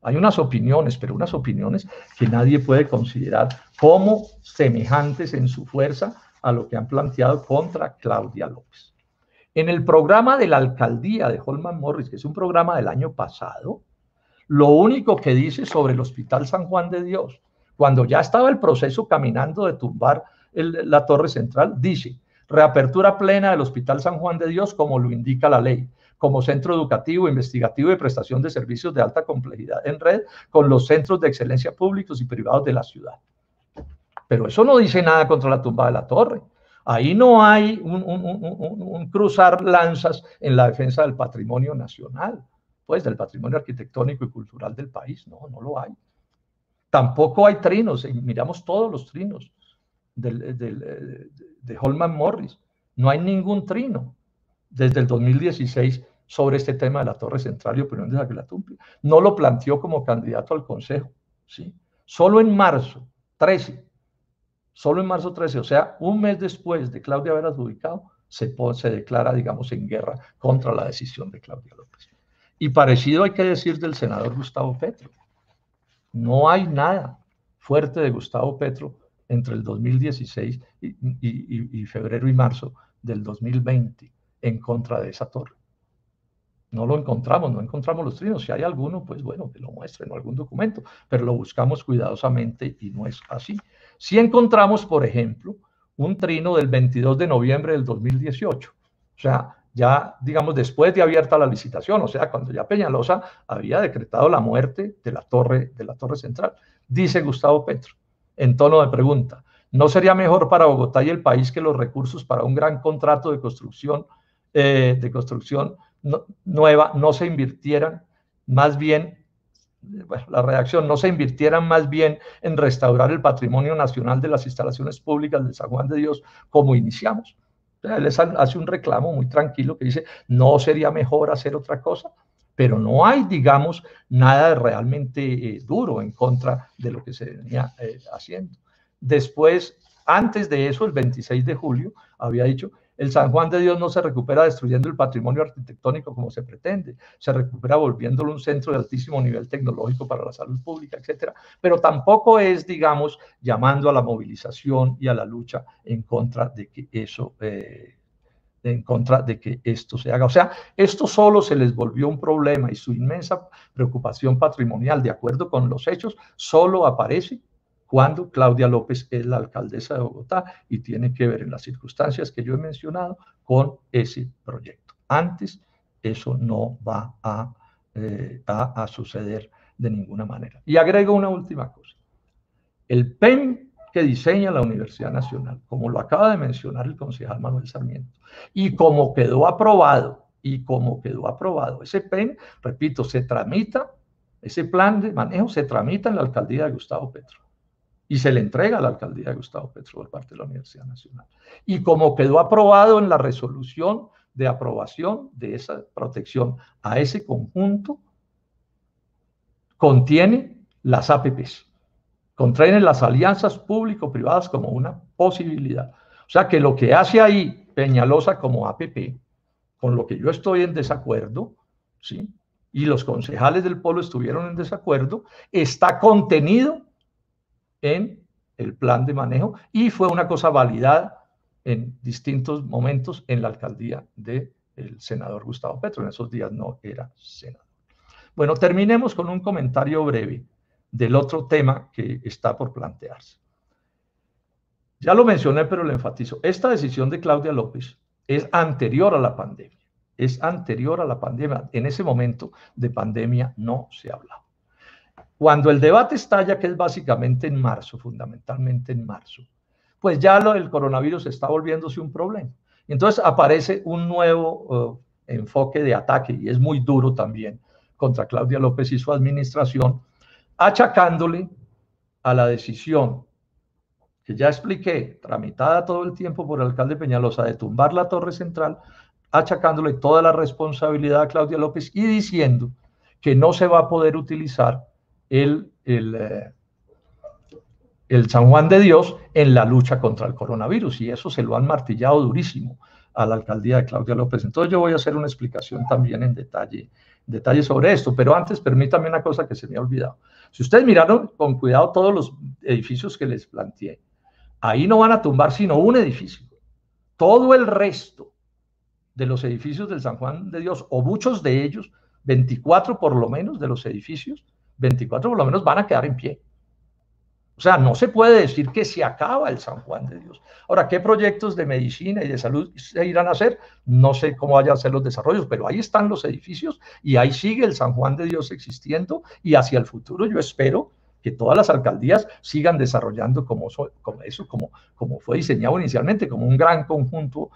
Hay unas opiniones, pero unas opiniones que nadie puede considerar como semejantes en su fuerza a lo que han planteado contra Claudia López. En el programa de la alcaldía de Holman Morris, que es un programa del año pasado, lo único que dice sobre el Hospital San Juan de Dios, cuando ya estaba el proceso caminando de tumbar la torre central, dice: reapertura plena del Hospital San Juan de Dios como lo indica la ley, como centro educativo, investigativo y de prestación de servicios de alta complejidad en red con los centros de excelencia públicos y privados de la ciudad. Pero eso no dice nada contra la tumba de la torre. Ahí no hay un cruzar lanzas en la defensa del patrimonio nacional, pues del patrimonio arquitectónico y cultural del país. No, no lo hay. Tampoco hay trinos, miramos todos los trinos de Holman Morris. No hay ningún trino desde el 2016 sobre este tema de la torre central y opinión de Aglatumpi. No lo planteó como candidato al consejo, ¿sí? Solo en marzo 13, o sea, un mes después de Claudia haber adjudicado, se declara, digamos, en guerra contra la decisión de Claudia López. Y parecido hay que decir del senador Gustavo Petro. No hay nada fuerte de Gustavo Petro entre el 2016 y febrero y marzo del 2020 en contra de esa torre. No lo encontramos, no encontramos los trinos. Si hay alguno, pues bueno, que lo muestren o algún documento, pero lo buscamos cuidadosamente y no es así. Si encontramos, por ejemplo, un trino del 22 de noviembre del 2018, o sea, ya, digamos, después de abierta la licitación, o sea, cuando ya Peñalosa había decretado la muerte de la torre central. Dice Gustavo Petro, en tono de pregunta: ¿no sería mejor para Bogotá y el país que los recursos para un gran contrato de construcción nueva no se invirtieran más bien, bueno, la redacción, no se invirtieran más bien en restaurar el patrimonio nacional de las instalaciones públicas de San Juan de Dios como iniciamos? O sea, él hace un reclamo muy tranquilo que dice: ¿no sería mejor hacer otra cosa? Pero no hay, digamos, nada realmente duro en contra de lo que se venía haciendo. Después, antes de eso, el 26 de julio, había dicho: el San Juan de Dios no se recupera destruyendo el patrimonio arquitectónico como se pretende, se recupera volviéndolo un centro de altísimo nivel tecnológico para la salud pública, etcétera. Pero tampoco es, digamos, llamando a la movilización y a la lucha en contra de que eso, en contra de que esto se haga. O sea, esto solo se les volvió un problema y su inmensa preocupación patrimonial, de acuerdo con los hechos, solo aparece cuando Claudia López es la alcaldesa de Bogotá y tiene que ver en las circunstancias que yo he mencionado con ese proyecto. Antes eso no va a suceder de ninguna manera. Y agrego una última cosa. El PEN que diseña la Universidad Nacional, como lo acaba de mencionar el concejal Manuel Sarmiento, y como quedó aprobado, ese PEN, repito, se tramita, ese plan de manejo se tramita en la alcaldía de Gustavo Petro y se le entrega a la alcaldía de Gustavo Petro por parte de la Universidad Nacional. Y como quedó aprobado en la resolución de aprobación de esa protección a ese conjunto, contiene las APPs, contiene las alianzas público-privadas como una posibilidad. O sea que lo que hace ahí Peñalosa como APP, con lo que yo estoy en desacuerdo, ¿sí?, y los concejales del Polo estuvieron en desacuerdo, está contenido en el plan de manejo y fue una cosa validada en distintos momentos en la alcaldía del senador Gustavo Petro. En esos días no era senador. Bueno, terminemos con un comentario breve del otro tema que está por plantearse. Ya lo mencioné, pero lo enfatizo. Esta decisión de Claudia López es anterior a la pandemia. Es anterior a la pandemia. En ese momento de pandemia no se hablaba. Cuando el debate estalla, que es básicamente en marzo, fundamentalmente en marzo, pues ya el coronavirus está volviéndose un problema. Entonces aparece un nuevo enfoque de ataque, y es muy duro también, contra Claudia López y su administración, achacándole a la decisión que ya expliqué, tramitada todo el tiempo por el alcalde Peñalosa, de tumbar la torre central, achacándole toda la responsabilidad a Claudia López y diciendo que no se va a poder utilizar el San Juan de Dios en la lucha contra el coronavirus, y eso se lo han martillado durísimo a la alcaldía de Claudia López. Entonces yo voy a hacer una explicación también en detalle sobre esto, pero antes permítame una cosa que se me ha olvidado. Si ustedes miraron con cuidado todos los edificios que les planteé, ahí no van a tumbar sino un edificio. Todo el resto de los edificios del San Juan de Dios, o muchos de ellos, 24 por lo menos de los edificios, 24 por lo menos van a quedar en pie. O sea, no se puede decir que se acaba el San Juan de Dios. Ahora, ¿qué proyectos de medicina y de salud se irán a hacer? No sé cómo vayan a ser los desarrollos, pero ahí están los edificios y ahí sigue el San Juan de Dios existiendo, y hacia el futuro yo espero que todas las alcaldías sigan desarrollando como fue diseñado inicialmente, como un gran conjunto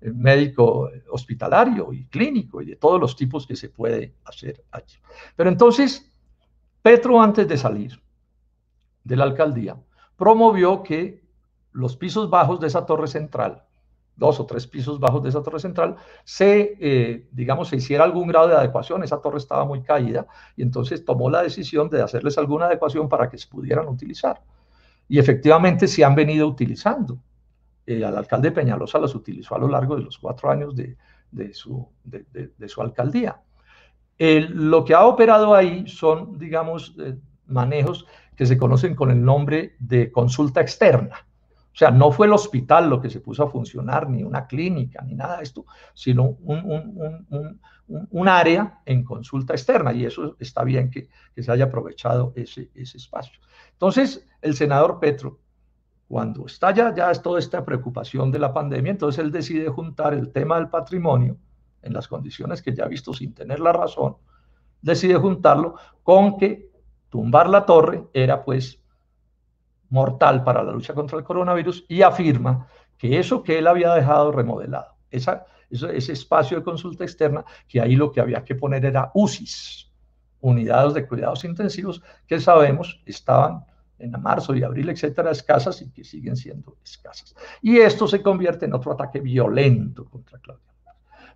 médico, hospitalario y clínico y de todos los tipos que se puede hacer allí. Pero entonces, Petro, antes de salir de la alcaldía, promovió que los pisos bajos de esa torre central, 2 o 3 pisos bajos de esa torre central, se hiciera algún grado de adecuación. Esa torre estaba muy caída y entonces tomó la decisión de hacerles alguna adecuación para que se pudieran utilizar. Y efectivamente se han venido utilizando. Al alcalde Peñalosa los utilizó a lo largo de los 4 años de su alcaldía. Lo que ha operado ahí son, manejos que se conocen con el nombre de consulta externa. O sea, no fue el hospital lo que se puso a funcionar, ni una clínica, ni nada de esto, sino un área en consulta externa, y eso está bien que se haya aprovechado ese espacio. Entonces, el senador Petro, cuando está ya es toda esta preocupación de la pandemia, entonces él decide juntar el tema del patrimonio, en las condiciones que ya ha visto sin tener la razón, decide juntarlo con que tumbar la torre era pues mortal para la lucha contra el coronavirus, y afirma que eso que él había dejado remodelado, ese espacio de consulta externa, que ahí lo que había que poner era UCIs, unidades de cuidados intensivos, que sabemos estaban en marzo y abril, etcétera, escasas, y que siguen siendo escasas. Y esto se convierte en otro ataque violento contra Claudia.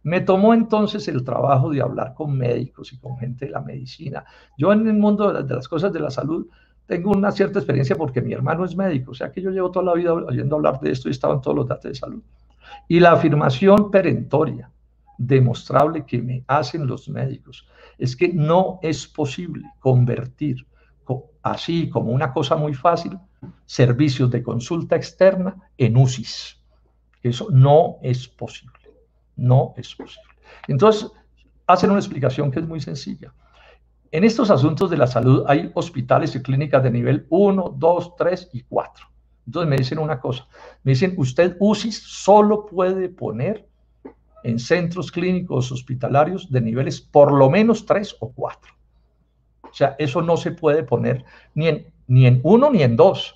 Me tomó entonces el trabajo de hablar con médicos y con gente de la medicina. Yo en el mundo de las cosas de la salud tengo una cierta experiencia porque mi hermano es médico, o sea que yo llevo toda la vida oyendo hablar de esto y estaba en todos los datos de salud. Y la afirmación perentoria, demostrable, que me hacen los médicos es que no es posible convertir así como una cosa muy fácil servicios de consulta externa en UCIs. Eso no es posible. No es posible. Entonces, hacen una explicación que es muy sencilla. En estos asuntos de la salud hay hospitales y clínicas de nivel 1, 2, 3 y 4. Entonces me dicen una cosa, me dicen, usted UCIs solo puede poner en centros clínicos hospitalarios de niveles por lo menos 3 o 4. O sea, eso no se puede poner ni en 1 ni en 2.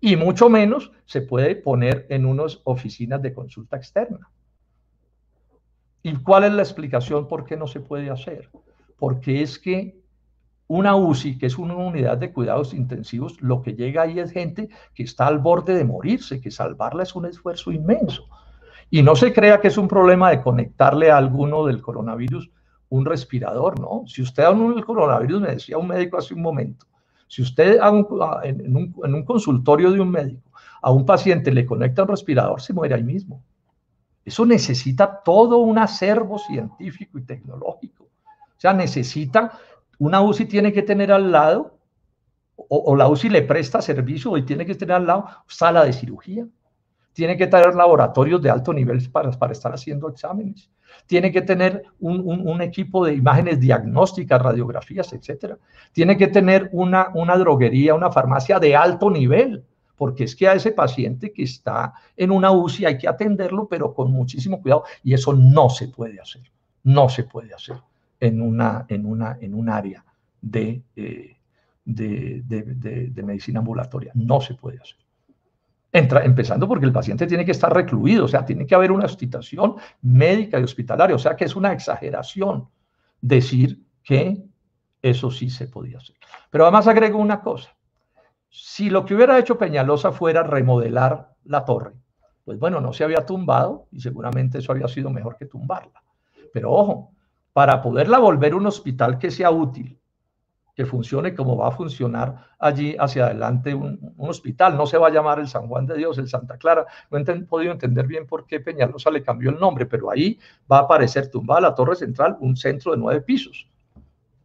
Y mucho menos se puede poner en unas oficinas de consulta externa. ¿Y cuál es la explicación por qué no se puede hacer? Porque es que una UCI, que es una unidad de cuidados intensivos, lo que llega ahí es gente que está al borde de morirse, que salvarla es un esfuerzo inmenso. Y no se crea que es un problema de conectarle a alguno del coronavirus un respirador, ¿no? Si usted a uno del coronavirus, me decía un médico hace un momento, si usted en un consultorio de un médico a un paciente le conecta un respirador, se muere ahí mismo. Eso necesita todo un acervo científico y tecnológico. O sea, una UCI tiene que tener al lado, o la UCI le presta servicio, y tiene que tener al lado sala de cirugía, tiene que tener laboratorios de alto nivel para estar haciendo exámenes, tiene que tener un equipo de imágenes diagnósticas, radiografías, etcétera. Tiene que tener una droguería, una farmacia de alto nivel, porque es que a ese paciente que está en una UCI hay que atenderlo, pero con muchísimo cuidado, y eso no se puede hacer, no se puede hacer en un área de medicina ambulatoria, no se puede hacer. Empezando porque el paciente tiene que estar recluido, o sea, tiene que haber una hospitalización médica y hospitalaria, o sea que es una exageración decir que eso sí se podía hacer. Pero además agrego una cosa, si lo que hubiera hecho Peñalosa fuera remodelar la torre, pues bueno, no se había tumbado y seguramente eso había sido mejor que tumbarla. Pero ojo, para poderla volver un hospital que sea útil, que funcione como va a funcionar allí hacia adelante un hospital, no se va a llamar el San Juan de Dios, el Santa Clara, no he podido entender bien por qué Peñalosa le cambió el nombre, pero ahí va a aparecer tumbada la torre central, un centro de 9 pisos,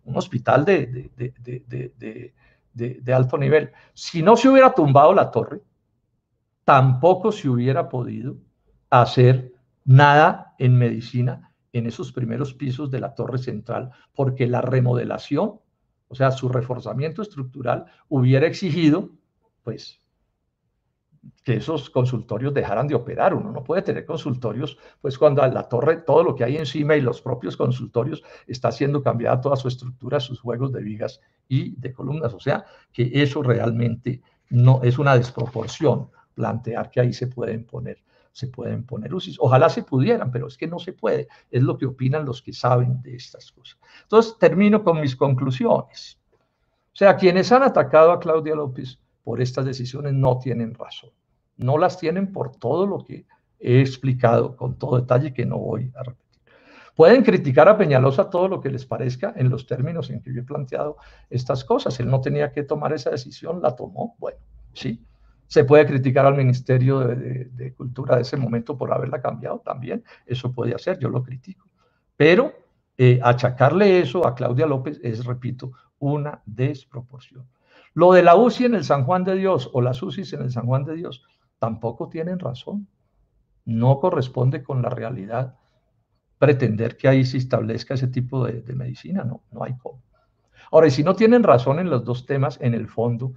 un hospital de alto nivel. Si no se hubiera tumbado la torre, tampoco se hubiera podido hacer nada en medicina en esos primeros pisos de la torre central, porque la remodelación, o sea, su reforzamiento estructural, hubiera exigido, pues, que esos consultorios dejaran de operar. Uno no puede tener consultorios, pues cuando a la torre, todo lo que hay encima y los propios consultorios está siendo cambiada toda su estructura, sus juegos de vigas y de columnas. O sea, que eso realmente no es una desproporción plantear que ahí se pueden poner UCIs. Ojalá se pudieran, pero es que no se puede. Es lo que opinan los que saben de estas cosas. Entonces, termino con mis conclusiones. O sea, quienes han atacado a Claudia López por estas decisiones no tienen razón. No las tienen por todo lo que he explicado con todo detalle que no voy a repetir. Pueden criticar a Peñalosa todo lo que les parezca en los términos en que yo he planteado estas cosas. Él no tenía que tomar esa decisión, la tomó. Bueno, sí. Se puede criticar al Ministerio de Cultura de ese momento por haberla cambiado también. Eso puede hacer, yo lo critico. Pero achacarle eso a Claudia López es, repito, una desproporción. Lo de la UCI en el San Juan de Dios o las UCIs en el San Juan de Dios tampoco tienen razón. No corresponde con la realidad pretender que ahí se establezca ese tipo de medicina. No, no hay cómo. Ahora, y si no tienen razón en los dos temas, en el fondo,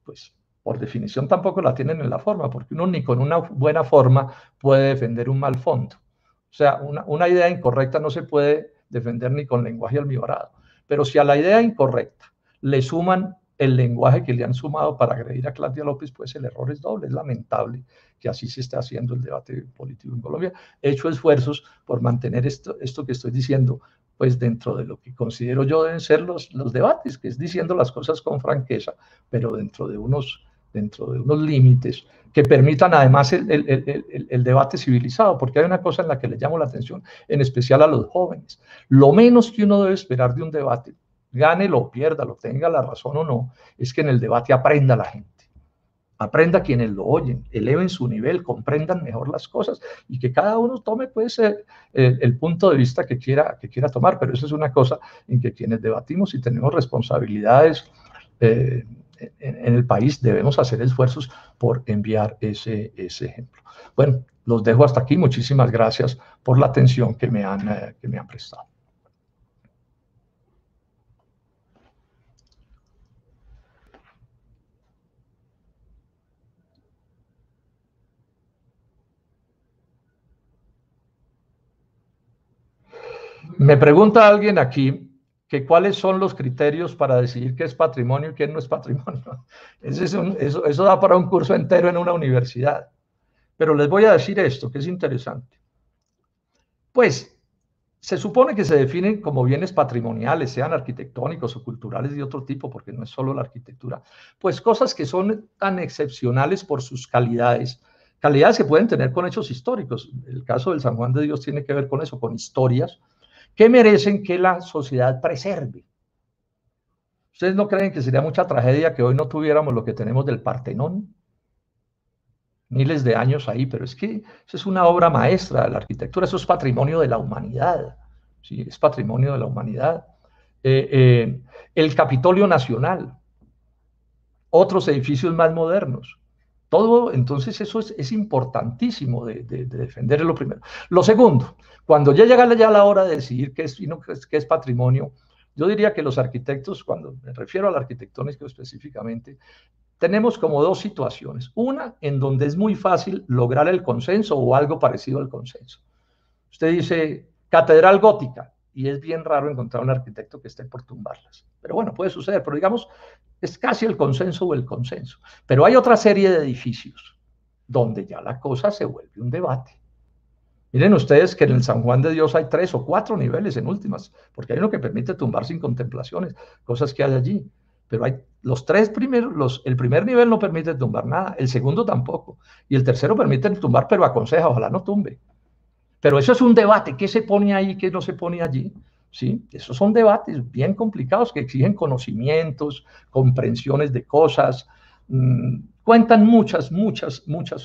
pues por definición tampoco la tienen en la forma, porque uno ni con una buena forma puede defender un mal fondo. O sea, una idea incorrecta no se puede defender ni con lenguaje almibarado. Pero si a la idea incorrecta le suman el lenguaje que le han sumado para agredir a Claudia López, pues el error es doble. Es lamentable que así se esté haciendo el debate político en Colombia. He hecho esfuerzos por mantener esto que estoy diciendo, pues dentro de lo que considero yo deben ser los debates, que es diciendo las cosas con franqueza, pero dentro de unos límites que permitan además el debate civilizado, porque hay una cosa en la que le llamo la atención, en especial a los jóvenes. Lo menos que uno debe esperar de un debate, gánelo o piérdalo, tenga la razón o no, es que en el debate aprenda la gente. Aprenda quienes lo oyen, eleven su nivel, comprendan mejor las cosas y que cada uno tome pues el punto de vista que quiera tomar, pero eso es una cosa en que quienes debatimos y tenemos responsabilidades en el país debemos hacer esfuerzos por enviar ese ejemplo. Bueno, los dejo hasta aquí. Muchísimas gracias por la atención que me han prestado. Me pregunta alguien aquí que cuáles son los criterios para decidir qué es patrimonio y qué no es patrimonio. Eso da para un curso entero en una universidad. Pero les voy a decir esto, que es interesante. Pues se supone que se definen como bienes patrimoniales, sean arquitectónicos o culturales de otro tipo, porque no es solo la arquitectura, pues cosas que son tan excepcionales por sus calidades que pueden tener con hechos históricos. El caso del San Juan de Dios tiene que ver con eso, con historias que merecen que la sociedad preserve. ¿Ustedes no creen que sería mucha tragedia que hoy no tuviéramos lo que tenemos del Partenón? Miles de años ahí, pero es que eso es una obra maestra de la arquitectura, eso es patrimonio de la humanidad, ¿sí? Es patrimonio de la humanidad. El Capitolio Nacional, otros edificios más modernos, todo, entonces eso es importantísimo de defender lo primero. Lo segundo, cuando ya llega la hora de decidir qué es patrimonio, yo diría que los arquitectos, cuando me refiero al arquitectónico específicamente, tenemos como dos situaciones. Una en donde es muy fácil lograr el consenso o algo parecido al consenso. Usted dice catedral gótica y es bien raro encontrar un arquitecto que esté por tumbarlas. Pero bueno, puede suceder, pero digamos, es casi el consenso o el consenso. Pero hay otra serie de edificios donde ya la cosa se vuelve un debate. Miren ustedes que en el San Juan de Dios hay 3 o 4 niveles en últimas, porque hay uno que permite tumbar sin contemplaciones, cosas que hay allí. Pero hay los 3 primeros, el primer nivel no permite tumbar nada, el segundo tampoco, y el tercero permite tumbar, pero aconseja, ojalá no tumbe. Pero eso es un debate, ¿qué se pone ahí, qué no se pone allí? ¿Sí? Esos son debates bien complicados que exigen conocimientos, comprensiones de cosas, cuentan muchas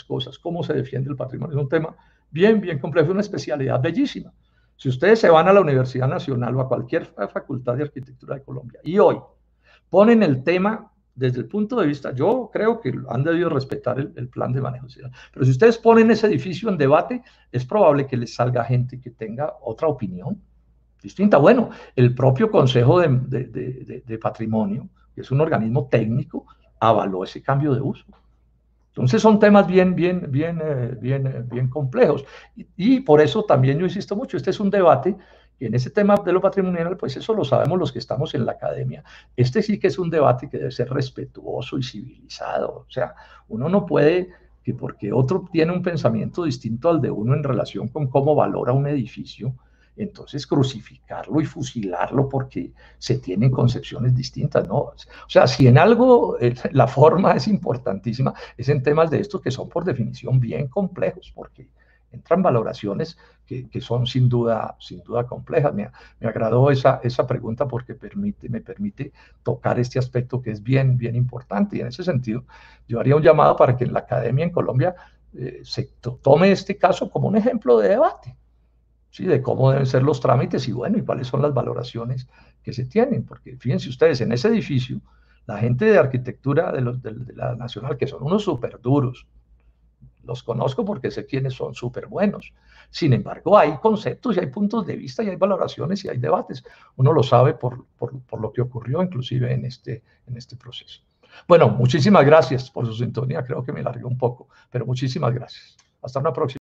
cosas, cómo se defiende el patrimonio. Es un tema bien complejo, una especialidad bellísima. Si ustedes se van a la Universidad Nacional o a cualquier facultad de arquitectura de Colombia y hoy ponen el tema desde el punto de vista, yo creo que han debido respetar el plan de manejo social, pero si ustedes ponen ese edificio en debate, es probable que les salga gente que tenga otra opinión distinta. Bueno, el propio Consejo de Patrimonio, que es un organismo técnico, avaló ese cambio de uso. Entonces son temas bien complejos. Y por eso también yo insisto mucho, este es un debate, y en ese tema de lo patrimonial, pues eso lo sabemos los que estamos en la academia. Este sí que es un debate que debe ser respetuoso y civilizado. O sea, uno no puede, que porque otro tiene un pensamiento distinto al de uno en relación con cómo valora un edificio, entonces crucificarlo y fusilarlo porque se tienen concepciones distintas, ¿no? O sea, si en algo la forma es importantísima, es en temas de estos que son por definición bien complejos, porque entran valoraciones que son sin duda complejas. Me agradó esa pregunta porque me permite tocar este aspecto que es bien importante, y en ese sentido yo haría un llamado para que en la academia en Colombia se tome este caso como un ejemplo de debate. ¿Sí? De cómo deben ser los trámites y bueno, y cuáles son las valoraciones que se tienen, porque fíjense ustedes, en ese edificio, la gente de arquitectura de la Nacional, que son unos súper duros, los conozco porque sé quiénes son súper buenos. Sin embargo, hay conceptos y hay puntos de vista y hay valoraciones y hay debates. Uno lo sabe por lo que ocurrió inclusive en este proceso. Bueno, muchísimas gracias por su sintonía. Creo que me largué un poco, pero muchísimas gracias. Hasta una próxima.